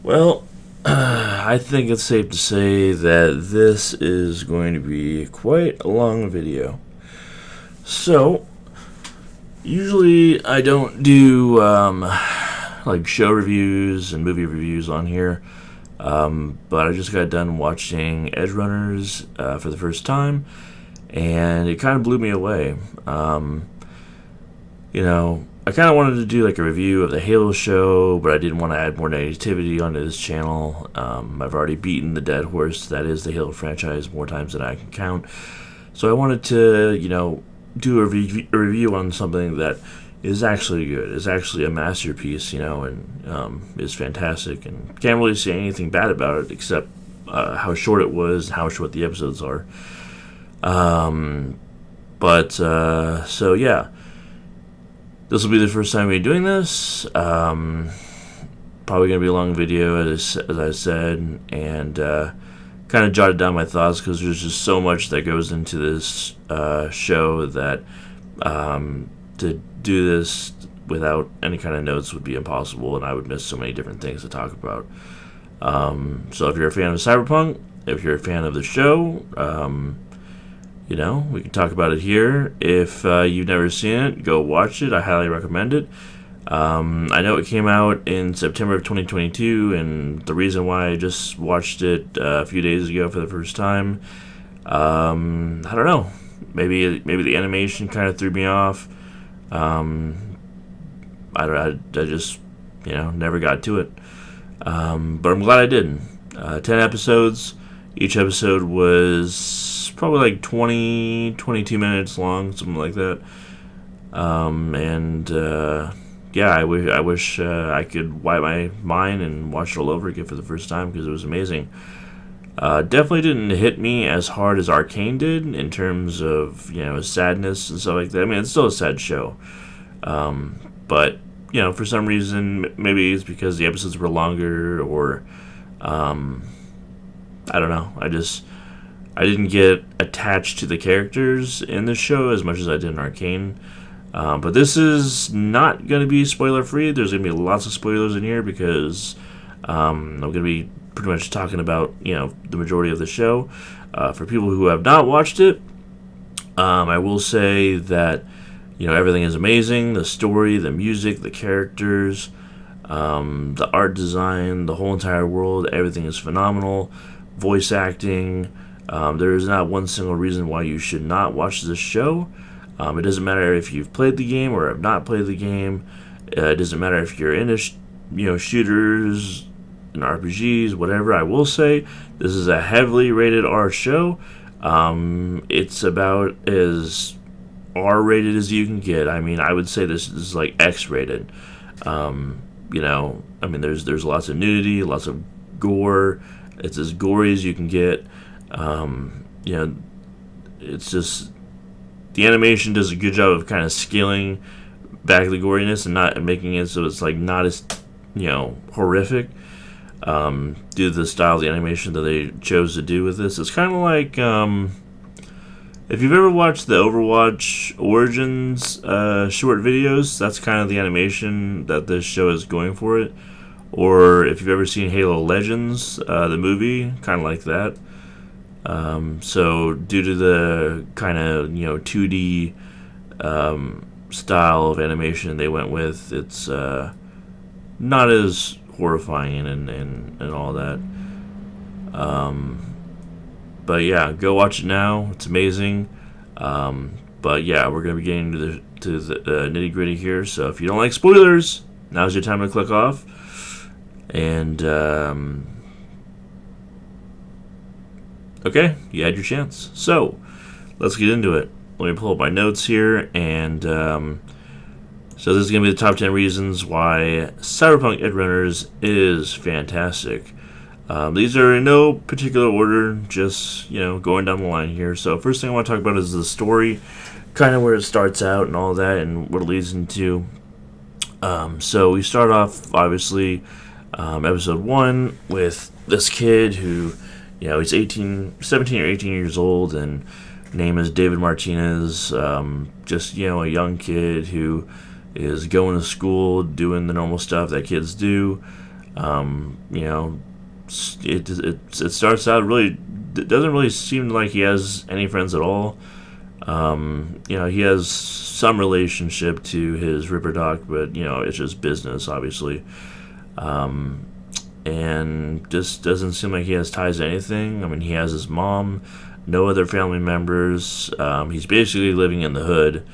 Well, I think it's safe to say that this is going to be quite a long video. So, usually I don't do like show reviews and movie reviews on here, but I just got done watching Edgerunners for the first time, and it kind of blew me away. I kind of wanted to do like a review of the Halo show, but I didn't want to add more negativity onto this channel. I've already beaten the dead horse that is the Halo franchise more times than I can count. So I wanted to, do a review on something that is actually good, is actually a masterpiece, and is fantastic. And can't really say anything bad about it except how short it was, how short the episodes are. So yeah. This will be the first time we're doing this. Probably going to be a long video, as I said, and kind of jotted down my thoughts because there's just so much that goes into this show that to do this without any kind of notes would be impossible, and I would miss so many different things to talk about. So if you're a fan of Cyberpunk, if you're a fan of the show, we can talk about it here. If you've never seen it, go watch it. I highly recommend it. I know it came out in September of 2022, and the reason why I just watched it a few days ago for the first time, I don't know. Maybe the animation kind of threw me off. I just never got to it. But I'm glad I did. 10 episodes. Each episode was probably like 22 minutes long, something like that. I wish I could wipe my mind and watch it all over again for the first time because it was amazing. Definitely didn't hit me as hard as Arcane did in terms of sadness and stuff like that. I mean, it's still a sad show, but for some reason, maybe it's because the episodes were longer, or I don't know. I didn't get attached to the characters in this show as much as I did in Arcane. But this is not going to be spoiler free. There's going to be lots of spoilers in here because I'm going to be pretty much talking about the majority of the show. For people who have not watched it, I will say that everything is amazing. The story, the music, the characters, the art design, the whole entire world, everything is phenomenal. Voice acting. There is not one single reason why you should not watch this show. It doesn't matter if you've played the game or have not played the game. It doesn't matter if you're into shooters and RPGs, whatever. I will say this is a heavily rated R show. It's about as R-rated as you can get. I mean, I would say this is like X-rated. There's lots of nudity, lots of gore. It's as gory as you can get. It's just the animation does a good job of kind of scaling back the goriness and not making it so it's like not as horrific. Due to the style of the animation that they chose to do with this, it's kind of like if you've ever watched the Overwatch Origins short videos, that's kind of the animation that this show is going for it. Or if you've ever seen Halo Legends, the movie, kind of like that. So due to the kind of 2D style of animation they went with, it's not as horrifying and all that. But yeah, go watch it now. It's amazing. But yeah, we're gonna be getting to the nitty gritty here. So if you don't like spoilers, now's your time to click off. And okay, you had your chance. So let's get into it. Let me pull up my notes here, and so this is gonna be the top 10 reasons why Cyberpunk Edgerunners is fantastic. These are in no particular order, just going down the line here. So first thing I want to talk about is the story, kind of where it starts out and all that, and what it leads into. So we start off obviously. Episode 1 with this kid who, he's 17 or 18 years old, and name is David Martinez. Just, a young kid who is going to school, doing the normal stuff that kids do. You know, it starts out really. It doesn't really seem like he has any friends at all. You know, he has some relationship to his Ripper Doc, but you know, it's just business, obviously. And just doesn't seem like he has ties to anything. I mean, he has his mom, no other family members. He's basically living in the hood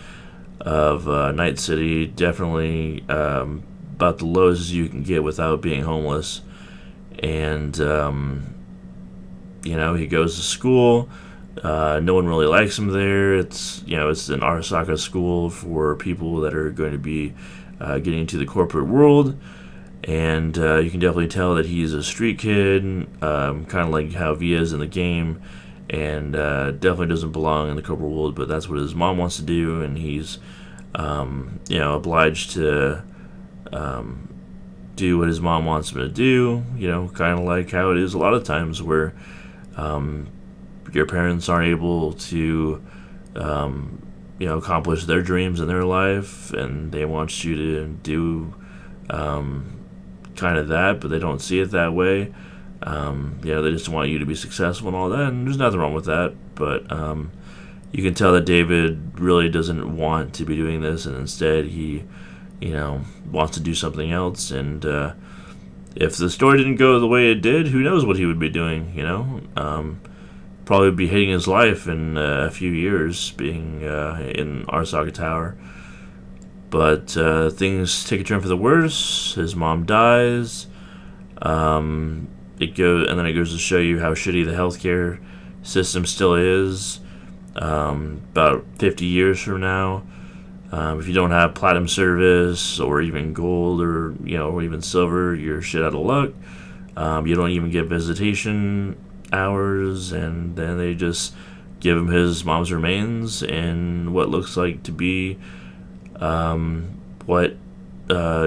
of Night City. Definitely about the lowest you can get without being homeless. And you know, he goes to school. No one really likes him there. It's it's an Arasaka school for people that are going to be getting into the corporate world. And you can definitely tell that he's a street kid, kind of like how V is in the game, and definitely doesn't belong in the corporate world. But that's what his mom wants to do, and he's obliged to do what his mom wants him to do. You know, kind of like how it is a lot of times where your parents aren't able to accomplish their dreams in their life, and they want you to do kind of that, but they don't see it that way. They just want you to be successful and all that, and there's nothing wrong with that. But you can tell that David really doesn't want to be doing this, and instead he, wants to do something else. And if the story didn't go the way it did, who knows what he would be doing? Probably be hating his life in a few years, being in Arasaka Tower. But things take a turn for the worse. His mom dies. It goes to show you how shitty the healthcare system still is. About 50 years from now, if you don't have platinum service or even gold or even silver, you're shit out of luck. You don't even get visitation hours, and then they just give him his mom's remains and what looks like to be what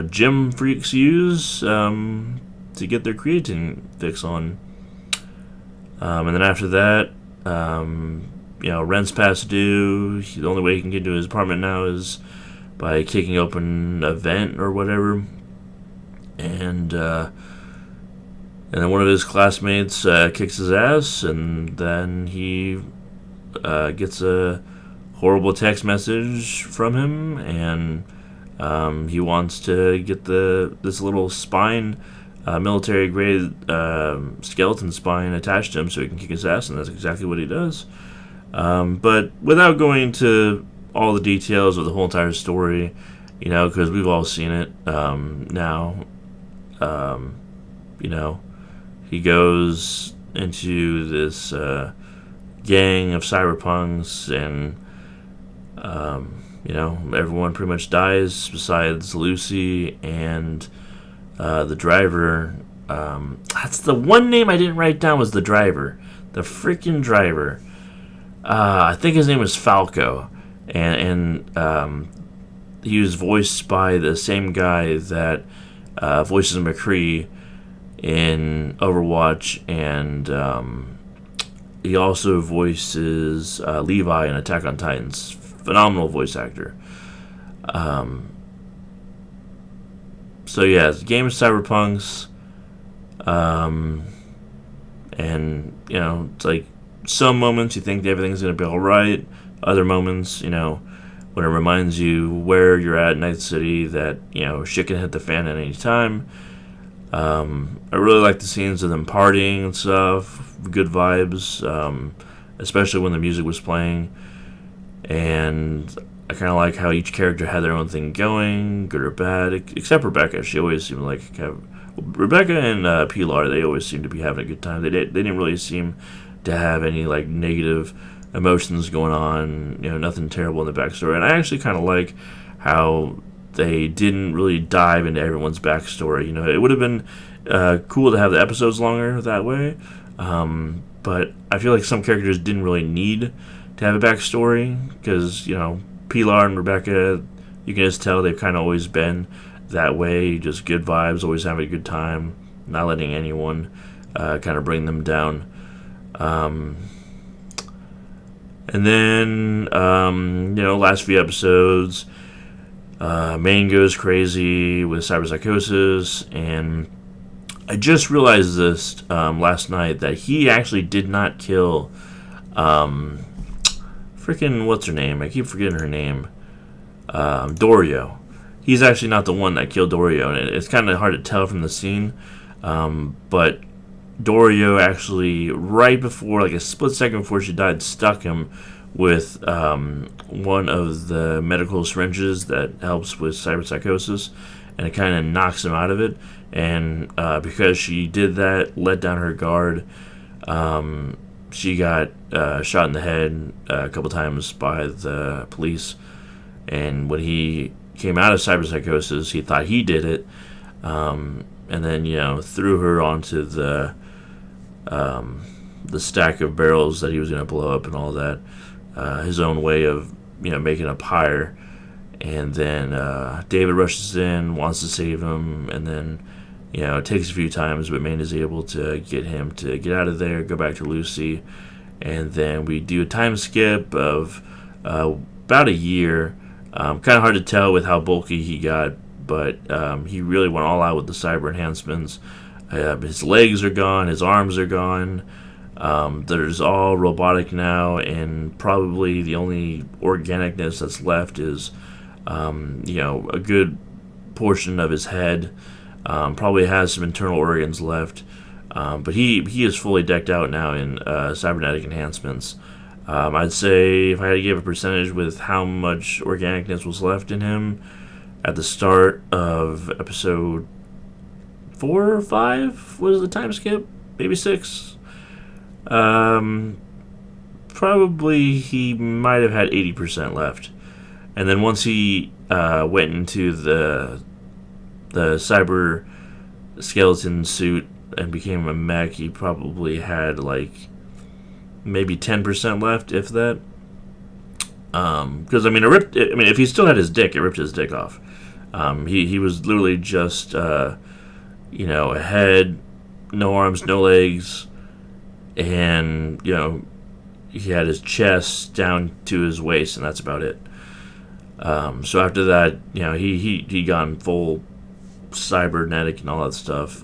gym freaks use to get their creatine fix on. And then after that, rent's past due. The only way he can get to his apartment now is by kicking open a vent or whatever. And then one of his classmates kicks his ass, and then he gets a horrible text message from him, and he wants to get this little spine, military grade skeleton spine attached to him so he can kick his ass, and that's exactly what he does. But without going into all the details of the whole entire story, because we've all seen it now. He goes into this gang of cyberpunks, and everyone pretty much dies besides Lucy and the driver. That's the one name I didn't write down, was the driver. The freaking driver. I think his name was Falco, and he was voiced by the same guy that voices McCree in Overwatch, and he also voices Levi in Attack on Titans. Phenomenal voice actor. So yeah, the game is Cyberpunks, and it's like some moments you think everything's gonna be all right. Other moments, when it reminds you where you're at in Night City, that shit can hit the fan at any time. I really like the scenes of them partying and stuff. Good vibes, especially when the music was playing. And I kind of like how each character had their own thing going, good or bad, except Rebecca. She always seemed like Rebecca and Pilar. They always seemed to be having a good time. They didn't really seem to have any like negative emotions going on. Nothing terrible in the backstory. And I actually kind of like how they didn't really dive into everyone's backstory. It would have been cool to have the episodes longer that way. But I feel like some characters didn't really need to have a backstory, because Pilar and Rebecca, you can just tell they've kind of always been that way, just good vibes, always having a good time, not letting anyone kind of bring them down. And then last few episodes, Main goes crazy with cyberpsychosis, and I just realized this last night that he actually did not kill freaking what's her name? I keep forgetting her name. Dorio. He's actually not the one that killed Dorio, and it's kind of hard to tell from the scene. But Dorio actually, right before, like a split second before she died, stuck him with one of the medical syringes that helps with cyberpsychosis, and it kind of knocks him out of it. And because she did that, let down her guard, she got shot in the head a couple times by the police. And when he came out of cyberpsychosis, he thought he did it, and then threw her onto the stack of barrels that he was going to blow up and all that. His own way of making a pyre. And then David rushes in, wants to save him, and then it takes a few times, but Maine is able to get him to get out of there, go back to Lucy, and then we do a time skip of about a year. Kind of hard to tell with how bulky he got, but he really went all out with the cyber enhancements. His legs are gone, his arms are gone. There's all robotic now, and probably the only organicness that's left is, a good portion of his head. Probably has some internal organs left, but he is fully decked out now in cybernetic enhancements. I'd say if I had to give a percentage with how much organicness was left in him at the start of episode 4 or 5 was the time skip, maybe 6. Probably he might have had 80% left, and then once he went into the cyber skeleton suit and became a mech, he probably had like maybe 10% left, if that. Because if he still had his dick, it ripped his dick off. He was literally just a head, no arms, no legs, and he had his chest down to his waist, and that's about it. So after that, he gone full cybernetic and all that stuff.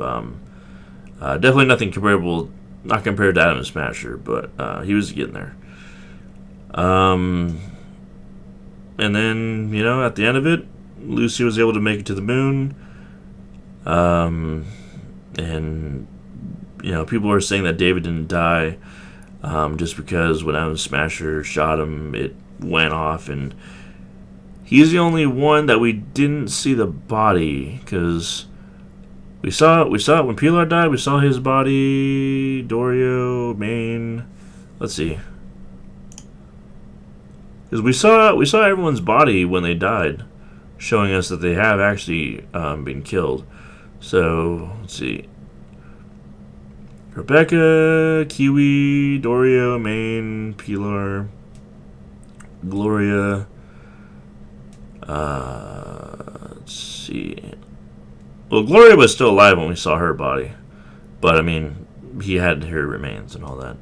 Definitely nothing comparable, not compared to Adam Smasher, but he was getting there. And then, at the end of it, Lucy was able to make it to the moon. And people are saying that David didn't die, just because when Adam Smasher shot him, it went off, and he's the only one that we didn't see the body, because we saw it when Pilar died. We saw his body, Dorio, Maine. Let's see, because we saw everyone's body when they died, showing us that they have actually been killed. So let's see. Rebecca, Kiwi, Dorio, Maine, Pilar, Gloria. Let's see. Well, Gloria was still alive when we saw her body, but he had her remains and all that.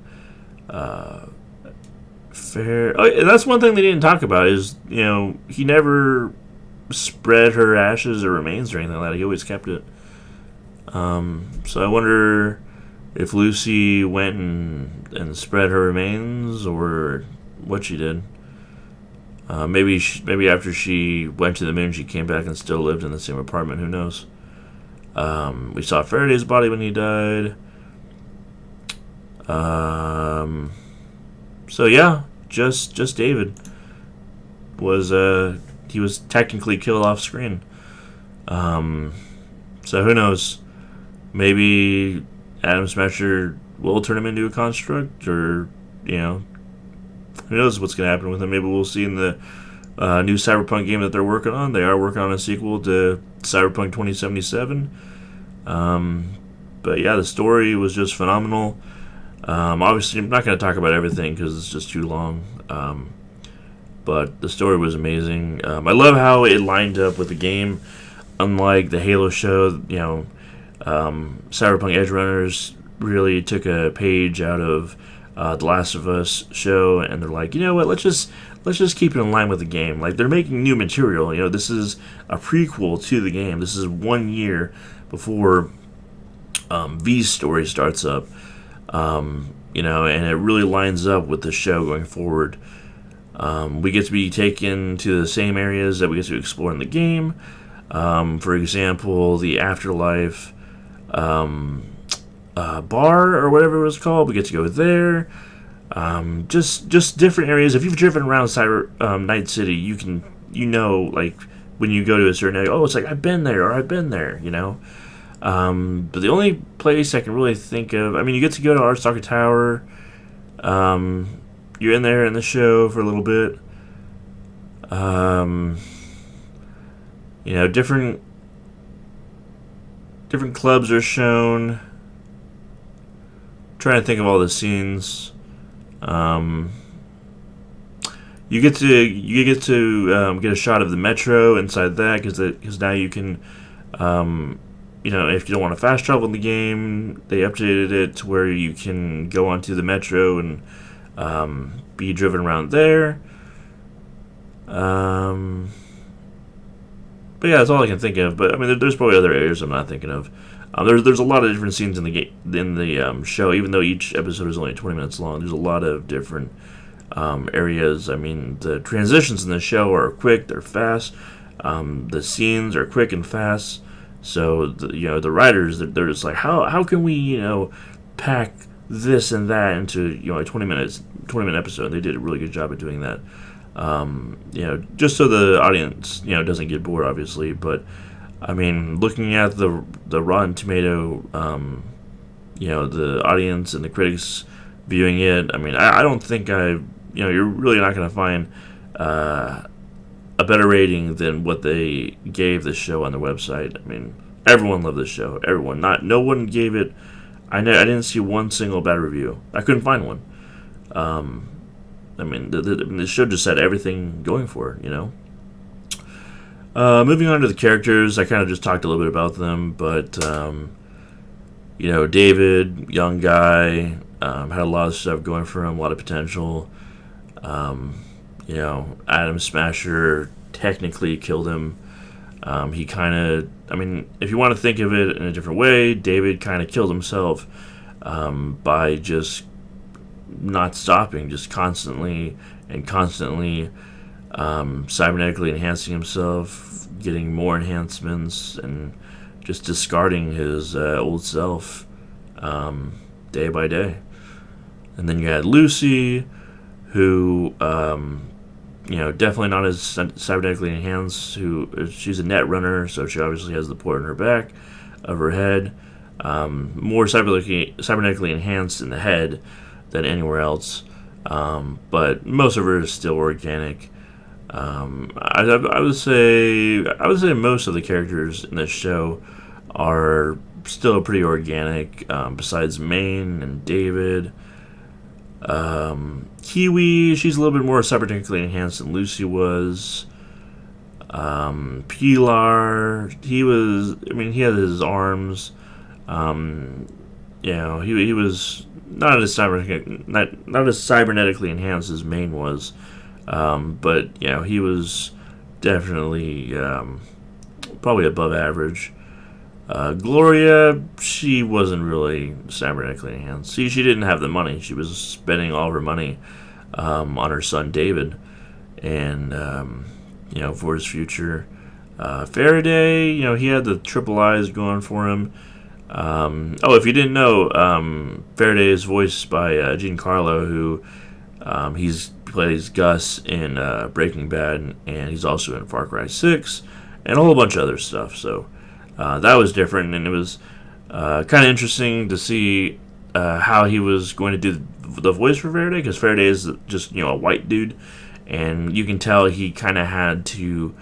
Fair. Oh, and that's one thing they didn't talk about is he never spread her ashes or remains or anything like that. He always kept it. So I wonder if Lucy went and spread her remains, or what she did. Maybe after she went to the moon, she came back and still lived in the same apartment. Who knows? We saw Faraday's body when he died. So yeah, just David was he was technically killed off screen. So who knows? Maybe Adam Smasher will turn him into a construct, or who knows what's going to happen with him. Maybe we'll see in the new Cyberpunk game that they're working on. They are working on a sequel to Cyberpunk 2077. But yeah, the story was just phenomenal. Obviously, I'm not going to talk about everything because it's just too long. But the story was amazing. I love how it lined up with the game. Unlike the Halo show, Cyberpunk Edgerunners really took a page out of the Last of Us show, and they're like, let's just keep it in line with the game. Like, they're making new material. This is a prequel to the game. This is 1 year before V's story starts up. And it really lines up with the show going forward. We get to be taken to the same areas that we get to explore in the game. For example, the Afterlife bar or whatever it was called. We get to go there. Just different areas. If you've driven around Night City, like when you go to a certain area, oh, it's like I've been there or I've been there, But the only place I can really think of, you get to go to Arstotzka Tower. You're in there in the show for a little bit. Different clubs are shown. Trying to think of all the scenes. You get to get a shot of the metro inside that because now you can, if you don't want to fast travel in the game, they updated it to where you can go onto the metro and be driven around there. But yeah, that's all I can think of. But there's probably other areas I'm not thinking of. There's a lot of different scenes in the show. Even though each episode is only 20 minutes long, there's a lot of different areas. The transitions in the show are quick, they're fast. The scenes are quick and fast. So the writers, they're just like, how can we pack this and that into a 20-minute episode. They did a really good job of doing that. Just so the audience doesn't get bored, obviously. But looking at the Rotten Tomato, the audience and the critics viewing it, I don't think you're really not going to find a better rating than what they gave the show on their website. Everyone loved this show. Everyone. No one gave it. I didn't see one single bad review. I couldn't find one. The show just had everything going for it. Moving on to the characters, I kind of just talked a little bit about them, but David, young guy, had a lot of stuff going for him, a lot of potential. Adam Smasher technically killed him. He kind of, if you want to think of it in a different way, David kind of killed himself by just not stopping, just constantly cybernetically enhancing himself, getting more enhancements, and just discarding his old self day by day. And then you had Lucy, who definitely not as cybernetically enhanced. She's a net runner, so she obviously has the port in her back of her head. More cybernetically enhanced in the head than anywhere else, but most of her is still organic. I would say most of the characters in this show are still pretty organic. Besides Maine and David. Kiwi, she's a little bit more cybernetically enhanced than Lucy was. Pilar, he had his arms. He was not as cybernetically enhanced as Maine was. But he was definitely probably above average. Gloria, she wasn't really cybernetically enhanced. She didn't have the money. She was spending all of her money on her son David, and for his future. Faraday, he had the triple eyes going for him. If you didn't know, Faraday is voiced by Giancarlo, who he plays Gus in Breaking Bad, and he's also in Far Cry 6, and a whole bunch of other stuff. So that was different, and it was kind of interesting to see how he was going to do the voice for Faraday, because Faraday is just a white dude, and you can tell he kind of had to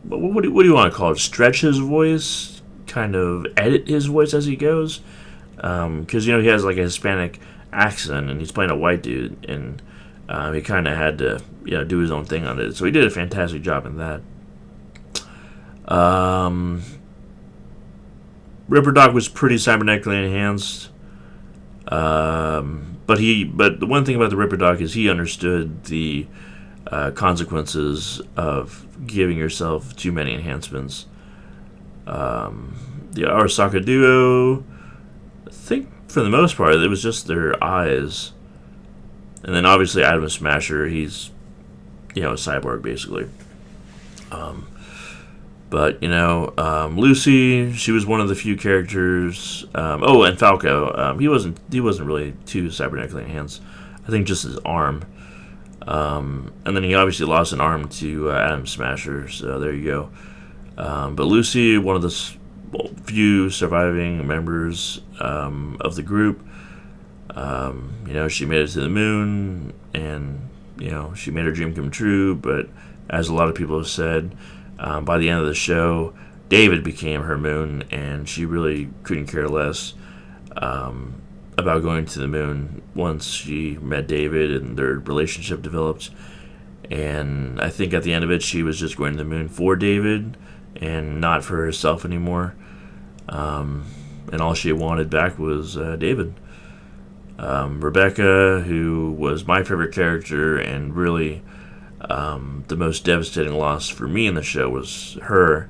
what do you want to call it? Stretch his voice, kind of edit his voice as he goes, because he has like a Hispanic accent, and he's playing a white dude, and he kind of had to do his own thing on it. So he did a fantastic job in that. Ripper Doc was pretty cybernetically enhanced, but the one thing about the Ripper Doc is he understood the consequences of giving yourself too many enhancements. The Arasaka duo, I think for the most part, it was just their eyes. And then obviously Adam Smasher, he's, a cyborg basically. But, Lucy, she was one of the few characters. And Falco, he wasn't really too cybernetically enhanced. I think just his arm. And then he obviously lost an arm to Adam Smasher, so there you go. But Lucy, one of the few surviving members of the group, she made it to the moon, and she made her dream come true. But as a lot of people have said, by the end of the show, David became her moon, and she really couldn't care less about going to the moon once she met David and their relationship developed. And I think at the end of it, she was just going to the moon for David and not for herself anymore. And all she wanted back was David. Rebecca, who was my favorite character and really the most devastating loss for me in the show, was her.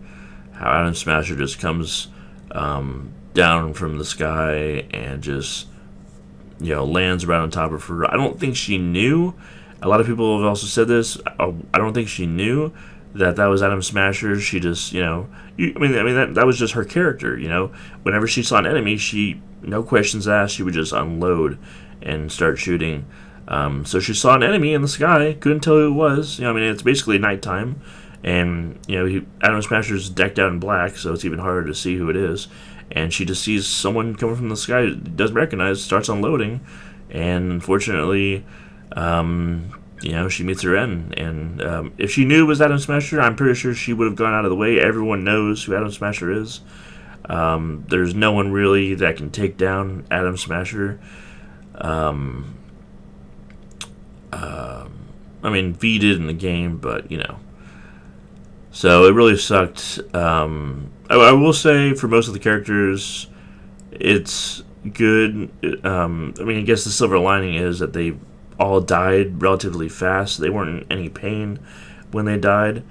How Adam Smasher just comes down from the sky and just lands right on top of her. I don't think she knew. A lot of people have also said this. I don't think she knew that was Adam Smasher. She just, that was just her character. Whenever she saw an enemy, she, no questions asked, she would just unload and start shooting. So she saw an enemy in the sky, couldn't tell who it was. It's basically nighttime, and Adam Smasher's decked out in black, so it's even harder to see who it is. And she just sees someone coming from the sky, doesn't recognize, starts unloading, and unfortunately, she meets her end. And if she knew it was Adam Smasher, I'm pretty sure she would have gone out of the way. Everyone knows who Adam Smasher is. There's no one really that can take down Adam Smasher. V did in the game, but so it really sucked. I will say for most of the characters, it's good. I guess the silver lining is that they all died relatively fast. They weren't in any pain when they died.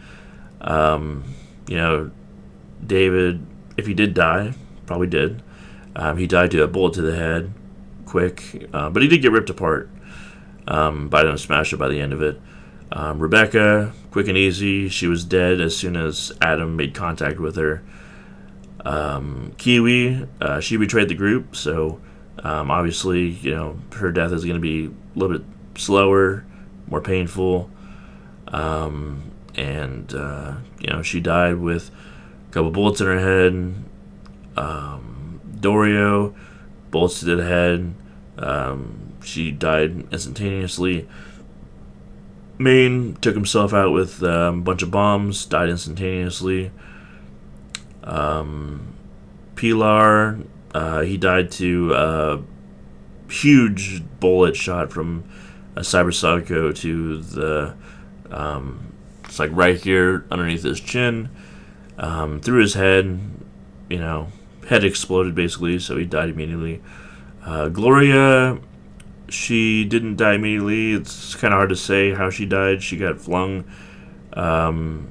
David, if he did die, probably did. He died to a bullet to the head, quick, but he did get ripped apart by Adam Smasher by the end of it. Rebecca, quick and easy. She was dead as soon as Adam made contact with her. Kiwi, she betrayed the group, so obviously, her death is going to be a little bit slower, more painful. She died with a couple bullets in her head. Dorio, bullets to the head. She died instantaneously. Maine took himself out with a bunch of bombs, died instantaneously. Pilar, he died to a huge bullet shot from a Cyber Psycho to the, it's like right here underneath his chin, through his head, head exploded basically, so he died immediately. Gloria, she didn't die immediately. It's kind of hard to say how she died. She got flung from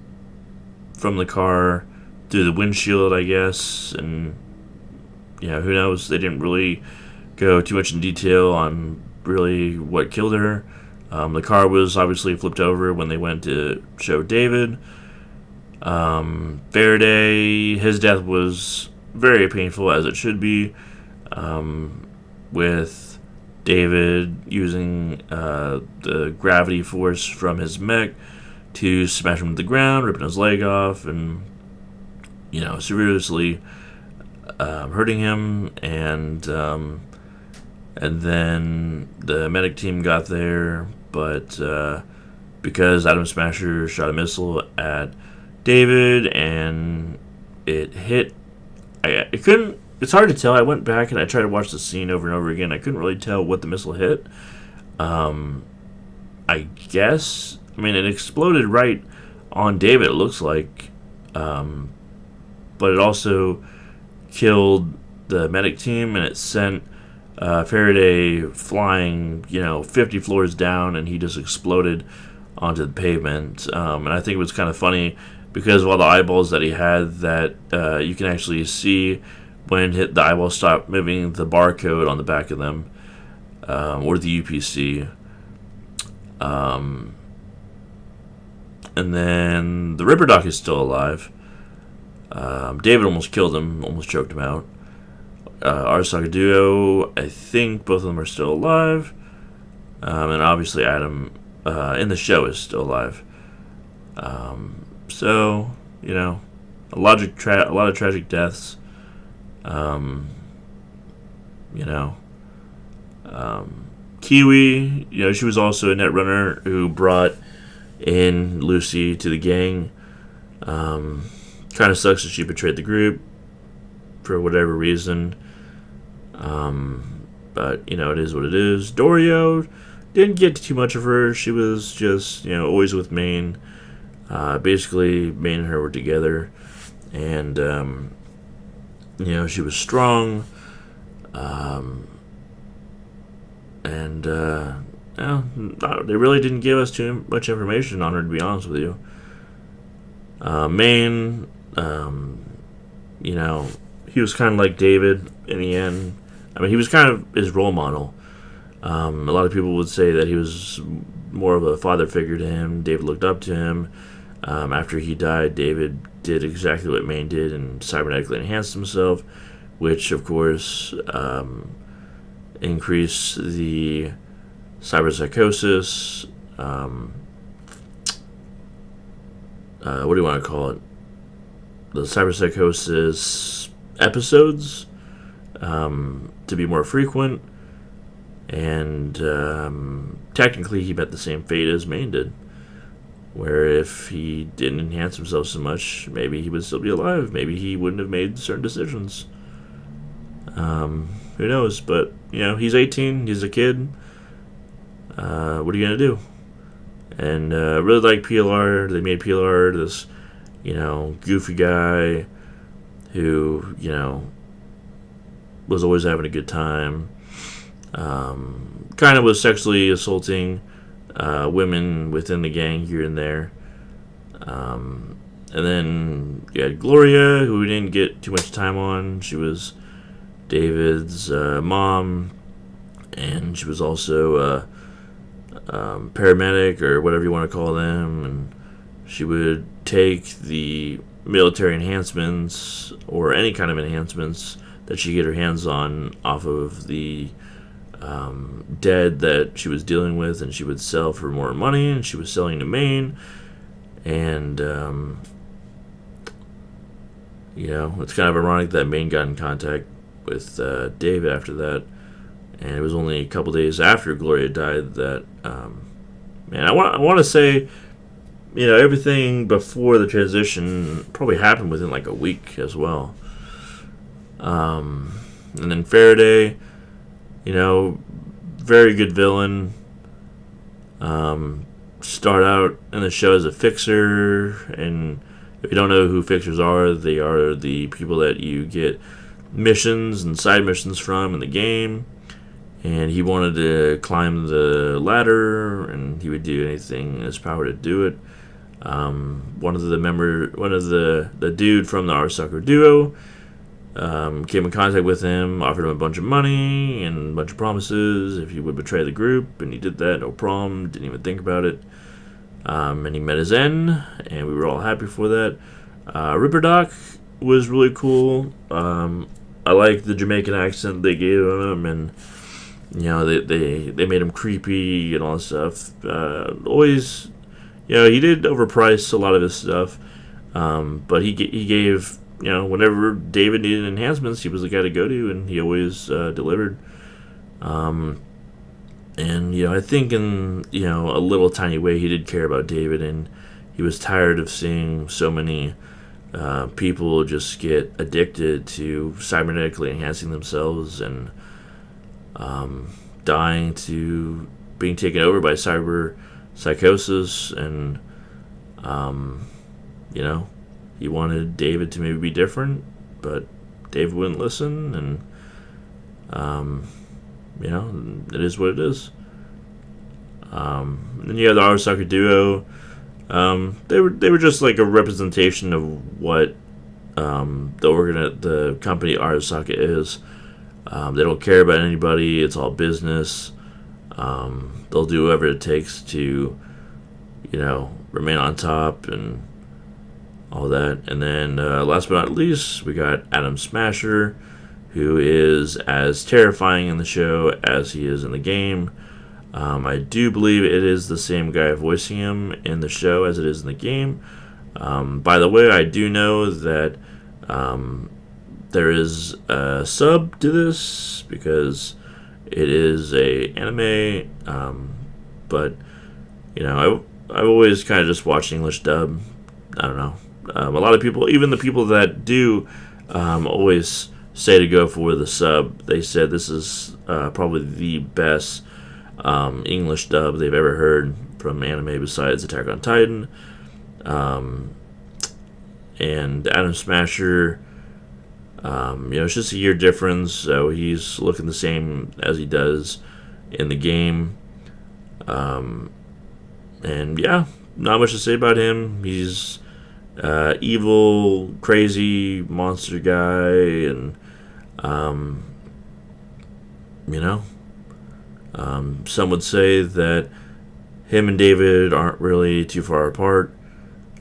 the car through the windshield, I guess, and who knows? They didn't really go too much in detail on really what killed her. The car was obviously flipped over when they went to show David. Faraday, his death was very painful, as it should be, with David using the gravity force from his mech to smash him to the ground, ripping his leg off, and seriously hurting him. And then the medic team got there, but because Adam Smasher shot a missile at David and it hit, it's hard to tell. I went back and I tried to watch the scene over and over again. I couldn't really tell what the missile hit. I guess, it exploded right on David, it looks like, but it also killed the medic team, and it sent Faraday flying, 50 floors down, and he just exploded onto the pavement. And I think it was kind of funny because of all the eyeballs that he had, that you can actually see when the eyeballs stop moving, the barcode on the back of them, or the UPC. And then the Ripper Doc is still alive. David almost killed him, almost choked him out. Arasaka Duo, I think both of them are still alive. And obviously Adam in the show is still alive. So, a lot of tragic deaths. Kiwi, she was also a netrunner who brought in Lucy to the gang. Kind of sucks that she betrayed the group for whatever reason. But, it is what it is. Dorio, didn't get too much of her. She was just, always with Maine. Basically, Maine and her were together. And, she was strong. They really didn't give us too much information on her, to be honest with you. Maine, he was kind of like David in the end. I mean, he was kind of his role model. A lot of people would say that he was more of a father figure to him. David looked up to him. After he died, David did exactly what Maine did and cybernetically enhanced himself, which, of course, increased the cyberpsychosis. What do you want to call it? The cyberpsychosis episodes to be more frequent, and technically he met the same fate as Maine did, where if he didn't enhance himself so much, maybe he would still be alive. Maybe he wouldn't have made certain decisions. Who knows? But, he's 18. He's a kid. What are you going to do? And I really like PLR. They made PLR this, goofy guy who, was always having a good time. Kind of was sexually assaulting women within the gang here and there. And then you had Gloria, who we didn't get too much time on. She was David's mom, and she was also paramedic, or whatever you want to call them, and she would take the military enhancements or any kind of enhancements that she get her hands on off of the dead that she was dealing with, and she would sell for more money, and she was selling to Maine. And it's kind of ironic that Maine got in contact with David after that, and it was only a couple days after Gloria died that I want to say, everything before the transition probably happened within like a week as well. And then Faraday, very good villain. Start out in the show as a fixer, and if you don't know who fixers are, they are the people that you get missions and side missions from in the game. And he wanted to climb the ladder, and he would do anything in his power to do it. One of the dude from the Arasaka Duo came in contact with him, offered him a bunch of money and a bunch of promises if he would betray the group, and he did that, no problem, didn't even think about it. And he met his end, and we were all happy for that. Ripper Doc was really cool. I liked the Jamaican accent they gave him, and they made him creepy and all this stuff. Always, he did overprice a lot of his stuff, but he gave, whenever David needed enhancements, he was the guy to go to, and he always delivered. And I think in a little tiny way he did care about David, and he was tired of seeing so many people just get addicted to cybernetically enhancing themselves and dying to being taken over by cyber psychosis. And he wanted David to maybe be different, but David wouldn't listen, and it is what it is. Then you have the Arasaka duo. They were just like a representation of what the company Arasaka is. They don't care about anybody. It's all business. They'll do whatever it takes to, remain on top and all that. And then last but not least, we got Adam Smasher, who is as terrifying in the show as he is in the game. I do believe it is the same guy voicing him in the show as it is in the game. By the way, I do know that there is a sub to this because it is a anime. But I've always kind of just watched English dub. I don't know. A lot of people, even the people that do, always say to go for the sub. They said this is probably the best English dub they've ever heard from anime besides Attack on Titan. And Adam Smasher, it's just a year difference, so he's looking the same as he does in the game. And yeah, not much to say about him. He's evil, crazy monster guy, and some would say that him and David aren't really too far apart.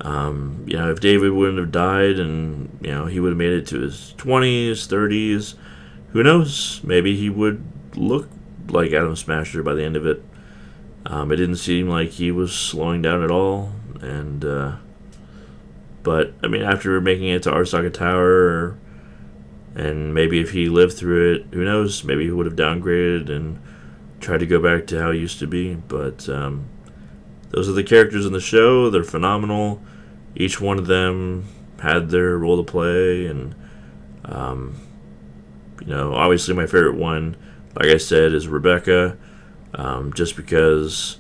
If David wouldn't have died and he would have made it to his 20s, 30s, who knows? Maybe he would look like Adam Smasher by the end of it. It didn't seem like he was slowing down at all, and but after making it to Arasaka Tower, and maybe if he lived through it, who knows? Maybe he would have downgraded and tried to go back to how he used to be. But those are the characters in the show. They're phenomenal. Each one of them had their role to play, and obviously my favorite one, like I said, is Rebecca. Just because,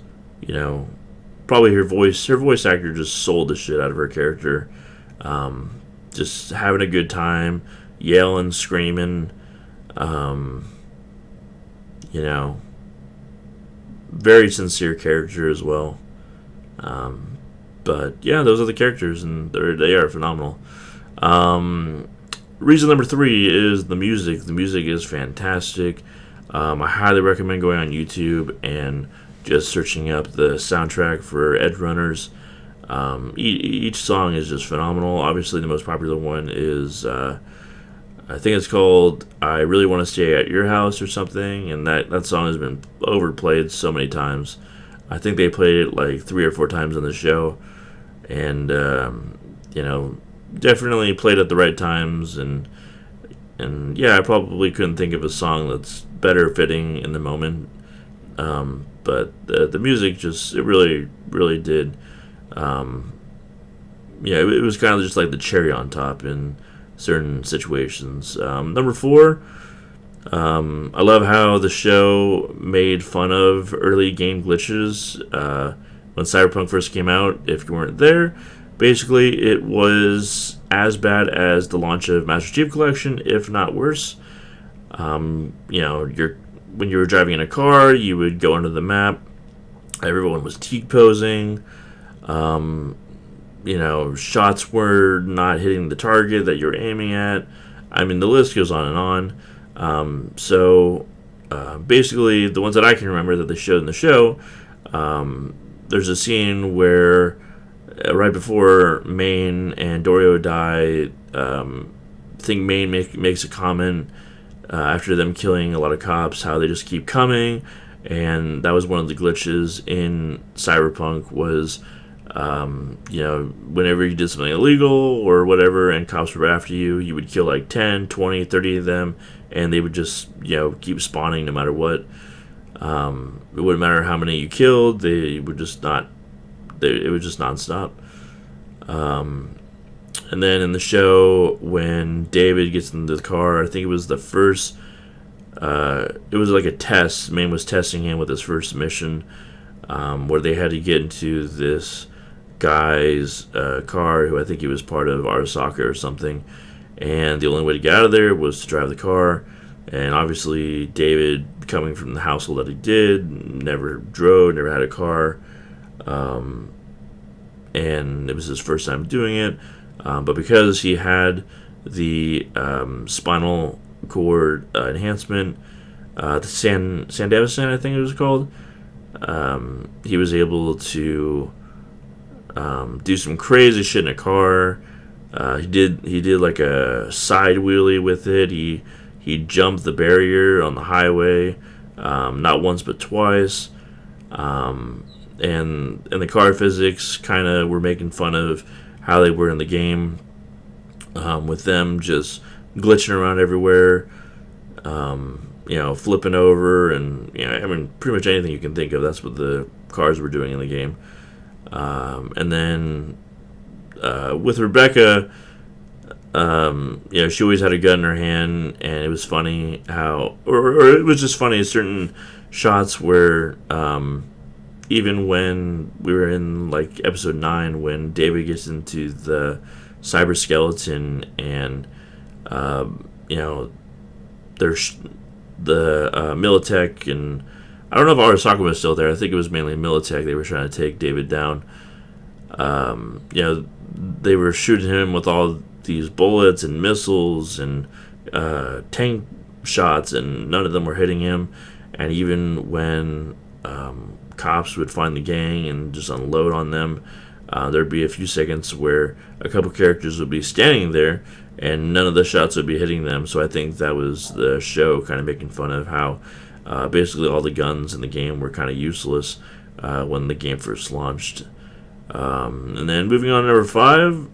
probably her voice actor just sold the shit out of her character. Just having a good time, yelling, screaming, very sincere character as well. But yeah, those are the characters, and they are phenomenal. Reason number 3 is the music. The music is fantastic. I highly recommend going on YouTube and just searching up the soundtrack for Edgerunners. Each song is just phenomenal. Obviously, the most popular one is, I think it's called I Really Want to Stay at Your House or something, and that song has been overplayed so many times. I think they played it like 3 or 4 times on the show, and, definitely played at the right times, and yeah, I probably couldn't think of a song that's better fitting in the moment. But the music just, it really, really did. It was kind of just like the cherry on top in certain situations. Number 4, I love how the show made fun of early game glitches. When Cyberpunk first came out, if you weren't there, basically it was as bad as the launch of Master Chief Collection, if not worse. When you were driving in a car, you would go into the map. Everyone was T-posing. Shots were not hitting the target that you were aiming at. The list goes on and on. Basically, the ones that I can remember that they showed in the show, there's a scene where right before Maine and Dorio die, I think Maine makes a comment after them killing a lot of cops, how they just keep coming, and that was one of the glitches in Cyberpunk was, whenever you did something illegal or whatever and cops were after you, you would kill like 10, 20, 30 of them, and they would just, keep spawning no matter what. It wouldn't matter how many you killed, it was just nonstop. And then in the show, when David gets into the car, I think it was the first, it was like a test. Maine was testing him with his first mission, where they had to get into this guy's car, who I think he was part of Arasaka or something, and the only way to get out of there was to drive the car. And obviously, David, coming from the household that he did, never drove, never had a car, and it was his first time doing it. But because he had the spinal cord enhancement, the Sandevistan, I think it was called, he was able to do some crazy shit in a car. He did like a side wheelie with it. He jumped the barrier on the highway, not once but twice. And the car physics kind of were making fun of how they were in the game, with them just glitching around everywhere, flipping over, and I mean, pretty much anything you can think of. That's what the cars were doing in the game. And then with Rebecca, she always had a gun in her hand, and it was funny how, or it was just funny certain shots where, even when we were in like episode 9, when David gets into the cyber skeleton, and there's the Militech, and I don't know if Arasaka was still there. I think it was mainly Militech. They were trying to take David down. They were shooting him with all these bullets and missiles and tank shots, and none of them were hitting him. And even when cops would find the gang and just unload on them, there'd be a few seconds where a couple characters would be standing there and none of the shots would be hitting them. So I think that was the show kind of making fun of how basically all the guns in the game were kind of useless when the game first launched. And then moving on to number 5,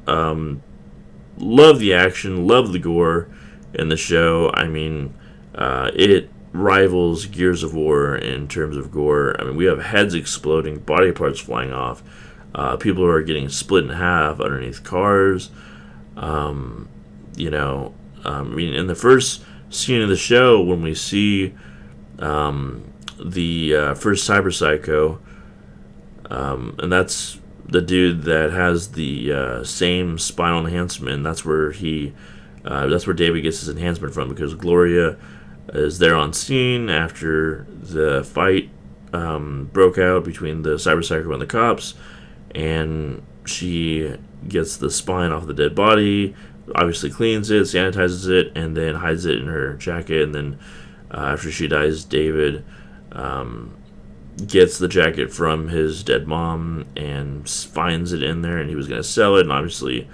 love the action, love the gore in the show. I mean, it rivals Gears of War in terms of gore. I mean, we have heads exploding, body parts flying off, people are getting split in half underneath cars. I mean, in the first scene of the show, when we see the first Cyber Psycho, and that's the dude that has the same spinal enhancement. That's where David gets his enhancement from, because Gloria is there on scene after the fight broke out between the Cyber Psycho and the cops, and she gets the spine off the dead body, obviously cleans it, sanitizes it, and then hides it in her jacket. And then after she dies, David gets the jacket from his dead mom and finds it in there, and he was going to sell it, and obviously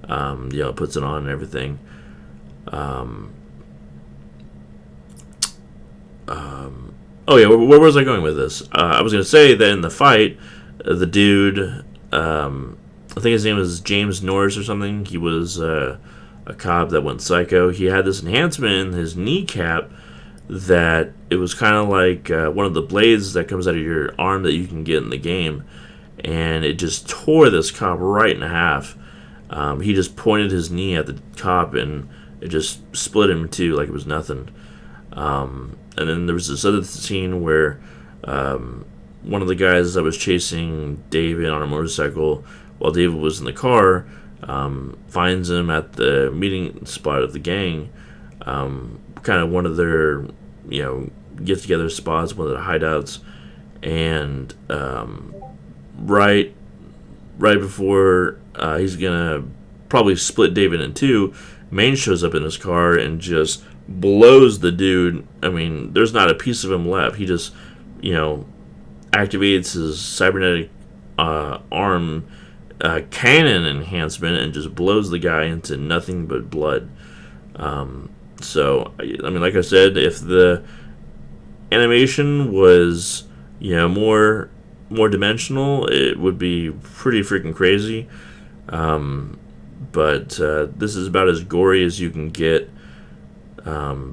puts it on and everything. Where was I going with this? I was going to say that in the fight, the dude, I think his name was James Norris or something, he was a cop that went psycho. He had this enhancement in his kneecap that it was kind of like one of the blades that comes out of your arm that you can get in the game, and it just tore this cop right in half. He just pointed his knee at the cop, and it just split him in two like it was nothing. And then there was this other scene where one of the guys that was chasing David on a motorcycle while David was in the car finds him at the meeting spot of the gang, kind of one of their get-together spots, one of the hideouts, and right before he's gonna probably split David in two, Maine shows up in his car and just blows the dude. I mean, there's not a piece of him left. He just activates his cybernetic arm cannon enhancement and just blows the guy into nothing but blood. So, I mean, like I said, if the animation was, more dimensional, it would be pretty freaking crazy. But this is about as gory as you can get,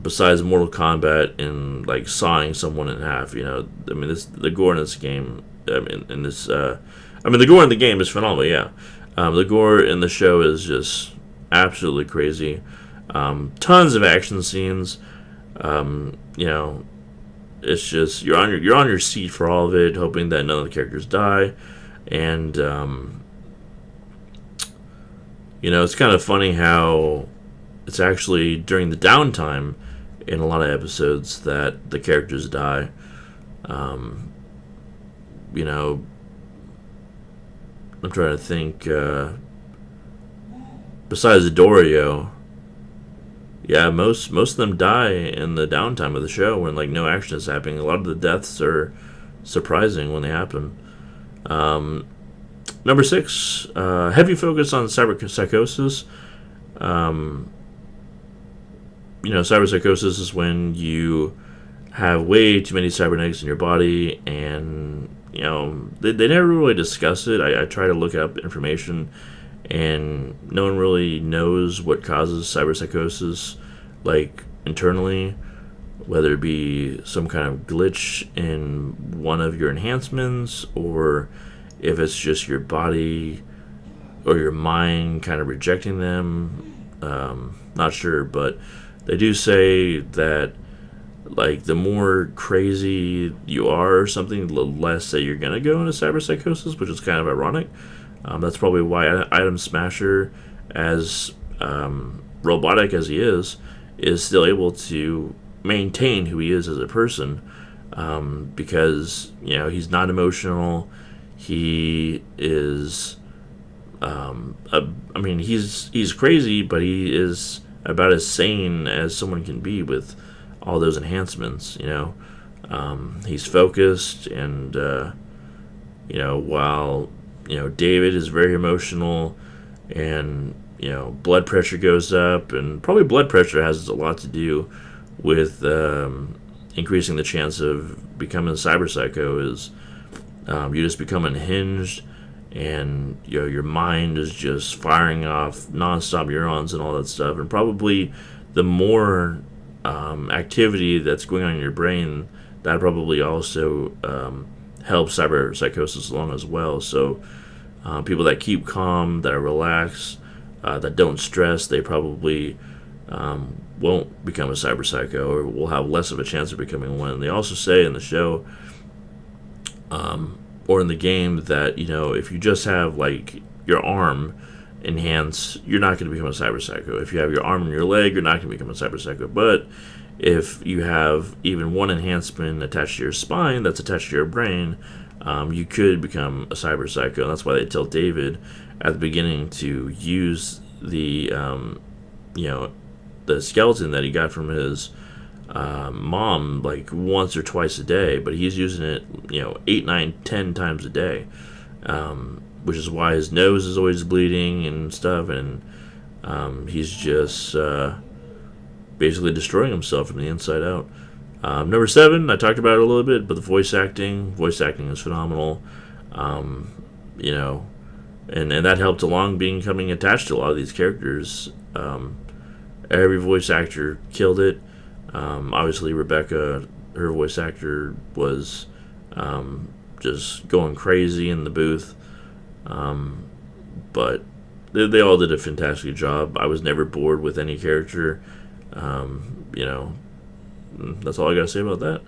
besides Mortal Kombat and like sawing someone in half. I mean, the gore in this game. The gore in the game is phenomenal. Yeah, the gore in the show is just absolutely crazy. Tons of action scenes. It's just you're on your seat for all of it, hoping that none of the characters die, and it's kind of funny how it's actually during the downtime in a lot of episodes that the characters die. Um, you know, I'm trying to think. Besides Dorio, yeah, most of them die in the downtime of the show when like no action is happening. A lot of the deaths are surprising when they happen. Um, Number 6, heavy focus on cyberpsychosis. Um, cyberpsychosis is when you have way too many cybernetics in your body, and they never really discuss it. I try to look up information, and no one really knows what causes cyberpsychosis, like internally, whether it be some kind of glitch in one of your enhancements, or if it's just your body or your mind kind of rejecting them. Not sure, but they do say that like the more crazy you are or something, the less that you're gonna go into cyberpsychosis, which is kind of ironic. That's probably why Item Smasher, as robotic as he is still able to maintain who he is as a person, because he's not emotional. He is, he's crazy, but he is about as sane as someone can be with all those enhancements. He's focused, and while David is very emotional, and blood pressure goes up, and probably blood pressure has a lot to do with increasing the chance of becoming a cyber psycho. Is you just become unhinged, and your mind is just firing off nonstop neurons and all that stuff. And probably the more activity that's going on in your brain, that probably also helps cyber psychosis along as well. So people that keep calm, that are relaxed, that don't stress, they probably won't become a cyber psycho, or will have less of a chance of becoming one. And they also say in the show, or in the game, that if you just have like your arm enhanced, you're not going to become a cyber psycho. If you have your arm and your leg, you're not going to become a cyber psycho. But if you have even one enhancement attached to your spine that's attached to your brain, you could become a cyber psycho. And that's why they tell David at the beginning to use the the skeleton that he got from his mom like once or twice a day, but he's using it 8, 9, 10 times a day, which is why his nose is always bleeding and stuff, and he's just basically destroying himself from the inside out. Number 7, I talked about it a little bit, but the voice acting is phenomenal. And that helped along becoming attached to a lot of these characters. Every voice actor killed it. Obviously, Rebecca, her voice actor, was just going crazy in the booth. But they all did a fantastic job. I was never bored with any character. That's all I got to say about that.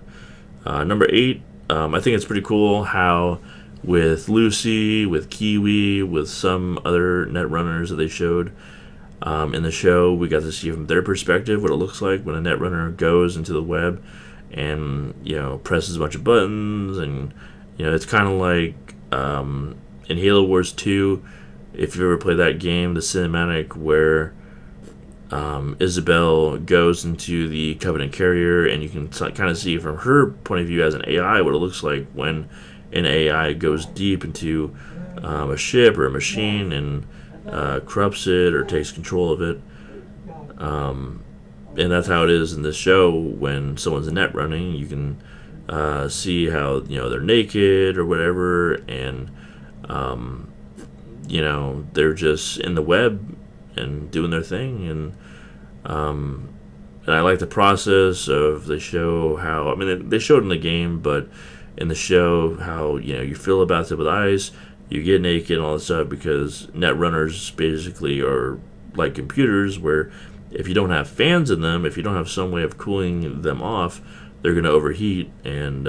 Number 8, I think it's pretty cool how with Lucy, with Kiwi, with some other Netrunners that they showed in the show, we got to see from their perspective what it looks like when a Netrunner goes into the web and presses a bunch of buttons, and it's kind of like in Halo Wars 2, if you ever played that game, the cinematic where Isabel goes into the Covenant carrier, and you can kind of see from her point of view as an AI what it looks like when an AI goes deep into a ship or a machine and corrupts it or takes control of it. And that's how it is in this show. When someone's a net running, you can see how they're naked or whatever, and they're just in the web and doing their thing. And I like the process of the show. How they showed in the game, but in the show how you feel about it with eyes. You get naked and all that stuff, because Netrunners basically are like computers, where if you don't have fans in them, if you don't have some way of cooling them off, they're going to overheat and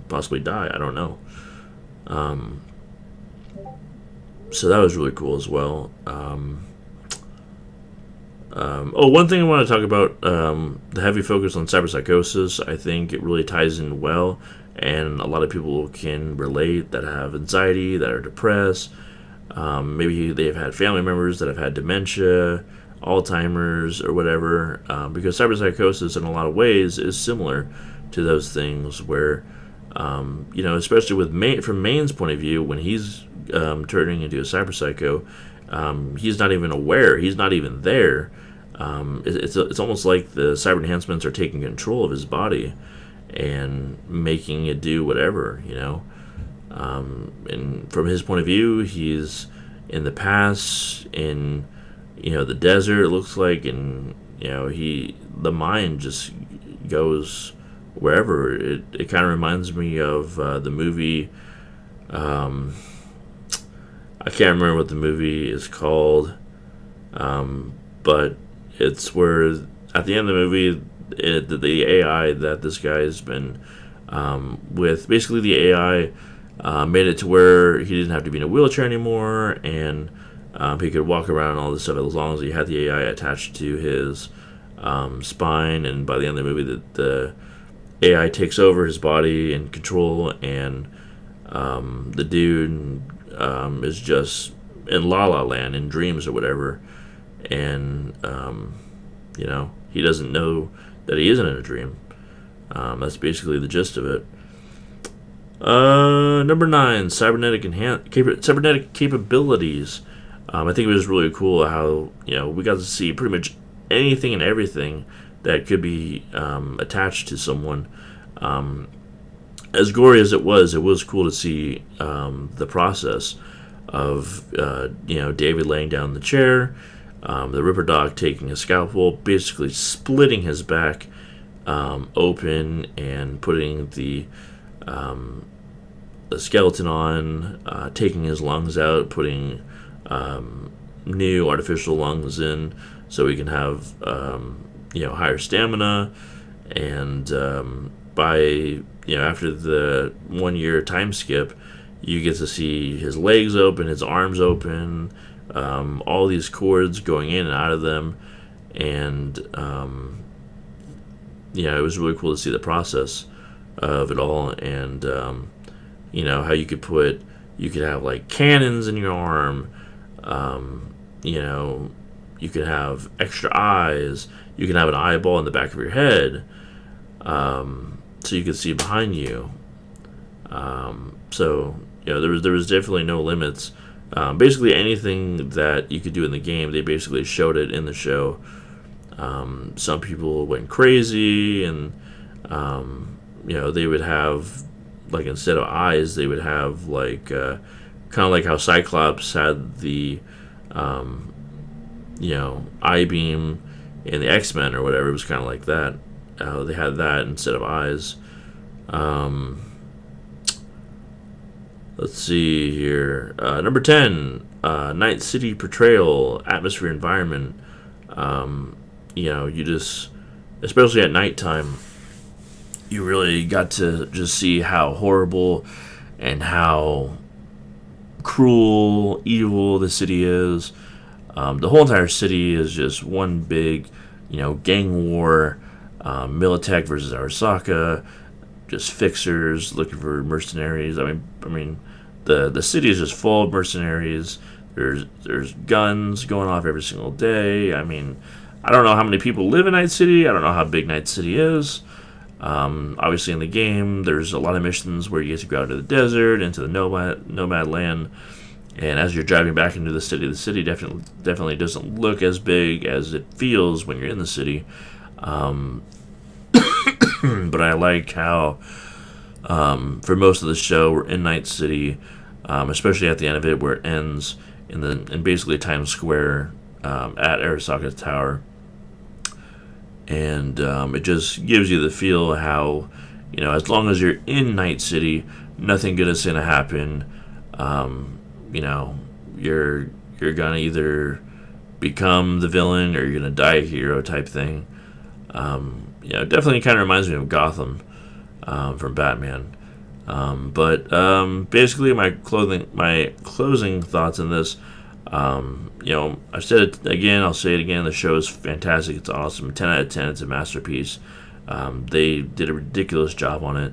possibly die. I don't know. So that was really cool as well. One thing I want to talk about, the heavy focus on cyberpsychosis. I think it really ties in well, and a lot of people can relate that have anxiety, that are depressed. Maybe they've had family members that have had dementia, Alzheimer's, or whatever. Because cyberpsychosis, in a lot of ways, is similar to those things. Where, especially with from Maine's point of view, when he's turning into a cyberpsycho, he's not even aware. He's not even there. It's almost like the cyber enhancements are taking control of his body and making it do whatever, And from his point of view, he's in the past, in the desert. It looks like, and the mind just goes wherever. It kind of reminds me of the movie. I can't remember what the movie is called, but it's where at the end of the movie, the AI that this guy's been with, basically the AI made it to where he didn't have to be in a wheelchair anymore, and he could walk around and all this stuff as long as he had the AI attached to his spine. And by the end of the movie, the AI takes over his body and control, and the dude is just in La La Land, in dreams or whatever, and he doesn't know that he isn't in a dream. That's basically the gist of it. Number 9, cybernetic capabilities. I think it was really cool how we got to see pretty much anything and everything that could be attached to someone. As gory as it was cool to see the process of David laying down in the chair, the Ripper Dog taking a scalpel, basically splitting his back open and putting the skeleton on, taking his lungs out, putting new artificial lungs in so he can have higher stamina, and after the 1 year time skip, you get to see his legs open, his arms open, all these cords going in and out of them, and it was really cool to see the process of it all, and how you could have like cannons in your arm, you could have extra eyes, you can have an eyeball in the back of your head, so you could see behind you. There was definitely no limits. Basically anything that you could do in the game, they basically showed it in the show. Some people went crazy, and they would have, like, instead of eyes, they would have like kind of like how Cyclops had the eye beam in the X-Men or whatever. It was kind of like that. They had that instead of eyes. Let's see here. Number 10, Night City portrayal, atmosphere, environment. You just, especially at nighttime, you really got to just see how horrible and how cruel, evil the city is. The whole entire city is just one big, gang war. Militech versus Arasaka, just fixers looking for mercenaries. I mean, the city is just full of mercenaries. There's guns going off every single day. I mean, I don't know how many people live in Night City. I don't know how big Night City is. Obviously, in the game, there's a lot of missions where you get to go out to the desert, into the nomad land. And as you're driving back into the city definitely doesn't look as big as it feels when you're in the city. But I like how, for most of the show, we're in Night City, especially at the end of it, where it ends in basically Times Square at Arasaka Tower, and it just gives you the feel how, as long as you're in Night City, nothing good is gonna happen. You're gonna either become the villain or you're gonna die a hero type thing. It definitely kind of reminds me of Gotham from Batman. But basically, my closing thoughts on this. I've said it again, I'll say it again. The show is fantastic. It's awesome. 10 out of 10. It's a masterpiece. They did a ridiculous job on it.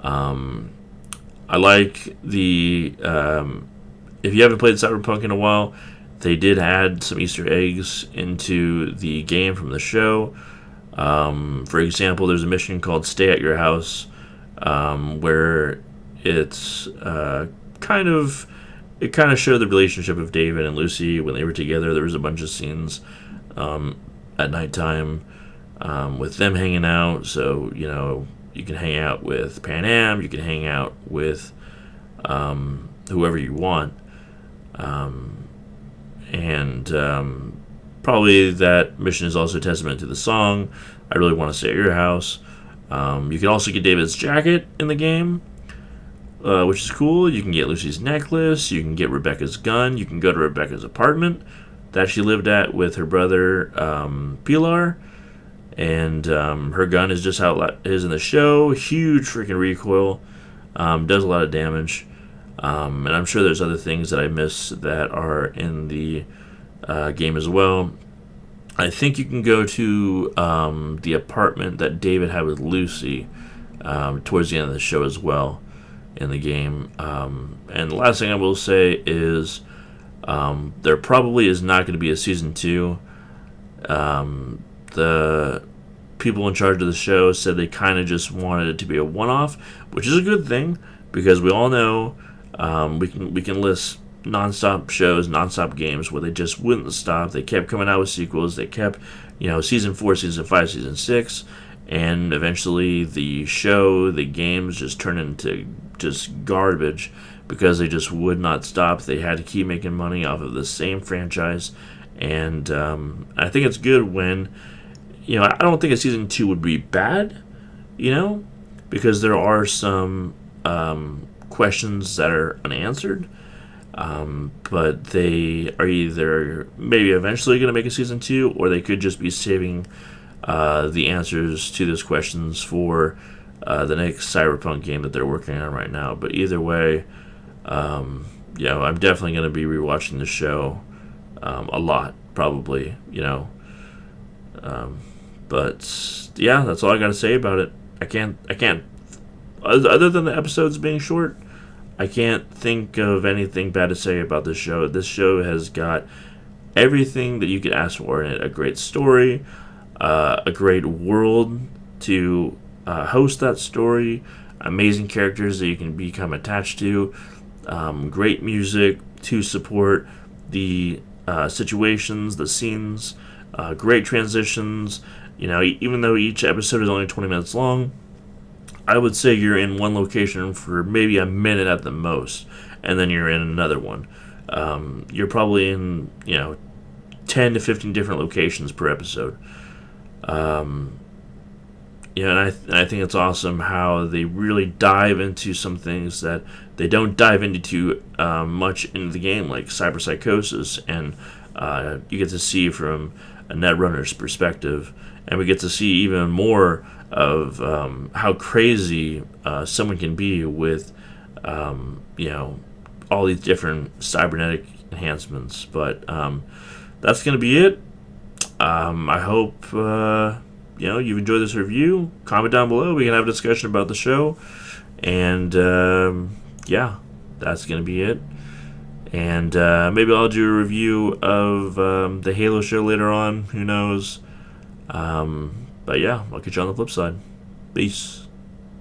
I like the. If you haven't played Cyberpunk in a while, they did add some Easter eggs into the game from the show. For example, there's a mission called Stay at Your House, where it's kind of. It kind of showed the relationship of David and Lucy when they were together. There was a bunch of scenes at nighttime with them hanging out. So, you can hang out with Pan Am, you can hang out with whoever you want. And probably that mission is also a testament to the song, I Really Want to Stay at Your House. You can also get David's jacket in the game, which is cool. You can get Lucy's necklace, you can get Rebecca's gun, you can go to Rebecca's apartment that she lived at with her brother Pilar. And her gun is just how it is in the show. Huge freaking recoil. Does a lot of damage. And I'm sure there's other things that I miss that are in the game as well. I think you can go to the apartment that David had with Lucy towards the end of the show as well in the game. And the last thing I will say is there probably is not going to be a season 2. The people in charge of the show said they kind of just wanted it to be a one-off, which is a good thing because we all know we can list non-stop shows, non-stop games where they just wouldn't stop. They kept coming out with sequels. They kept, season 4, season 5, season 6, and eventually the show, the games just turned into just garbage because they just would not stop. They had to keep making money off of the same franchise, and I think it's good when. I don't think a season 2 would be bad, because there are some questions that are unanswered. But they are either maybe eventually going to make a season 2, or they could just be saving the answers to those questions for the next Cyberpunk game that they're working on right now. But either way, I'm definitely going to be rewatching the show a lot, probably, But yeah, that's all I got to say about it. I can't. Other than the episodes being short, I can't think of anything bad to say about this show. This show has got everything that you could ask for in it: a great story, a great world to host that story, amazing characters that you can become attached to, great music to support the situations, the scenes, great transitions. Even though each episode is only 20 minutes long, I would say you're in one location for maybe a minute at the most, and then you're in another one. You're probably in, 10 to 15 different locations per episode. And I think it's awesome how they really dive into some things that they don't dive into much in the game, like cyberpsychosis, and you get to see from a Edgerunners perspective, and we get to see even more of how crazy someone can be with, all these different cybernetic enhancements. But that's going to be it. I hope you've enjoyed this review. Comment down below. We can have a discussion about the show. And that's going to be it. And maybe I'll do a review of the Halo show later on. Who knows? But yeah, I'll catch you on the flip side. Peace.